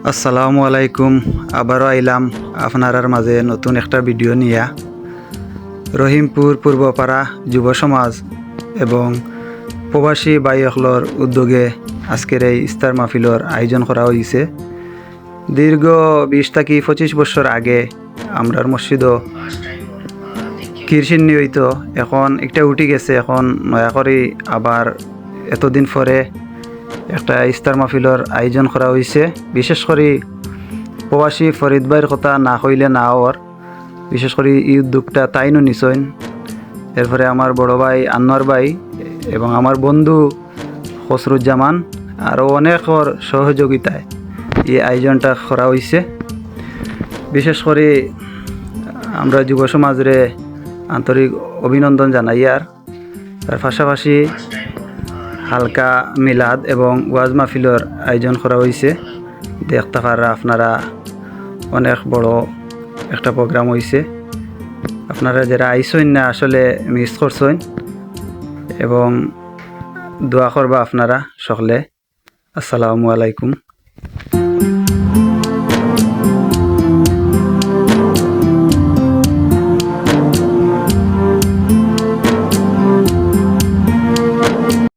আসসালামু আলাইকুম। আবারও আইলাম আপনার মাঝে নতুন একটা ভিডিও নিয়া। রহিমপুর পূর্বপাড়া যুব সমাজ এবং প্রবাসী বাইসকলর উদ্যোগে আজকের এই ইস্তার মাহফিলর আয়োজন করা হয়েছে। দীর্ঘ 20 থেকে 25 বছর আগে আমরার মসজিদও কীর্ষিন্নি হইতো, এখন একটা উঠি গেছে। এখন নয়া করে আবার এতদিন পরে একটা ইস্তার মাহফিলর আয়োজন করা হয়েছে। বিশেষ করে প্রবাসী ফরিদ ভাইয়ের কথা না কইলে না ওর, বিশেষ করে এই উদ্যোগটা তাইনও নিছইন। এরপরে আমার বড় ভাই আনোয়ার ভাই এবং আমার বন্ধু খসরুজ্জামান আরও অনেকর সহযোগিতায় এই আয়োজনটা করা হয়েছে। বিশেষ করে আমরা যুব সমাজরে আন্তরিক অভিনন্দন জানাই। আর তার পাশাপাশি হালকা মিলাদ এবং ওয়াজ মাহফিলর আয়োজন করা হয়েছে। দেখতে পারা আপনারা অনেক বড় একটা প্রোগ্রাম হয়েছে। আপনারা যারা আইসইন না আসলে মিস করছেন এবং দোয়া করবা আপনারা সকলে। আসসালামু আলাইকুম।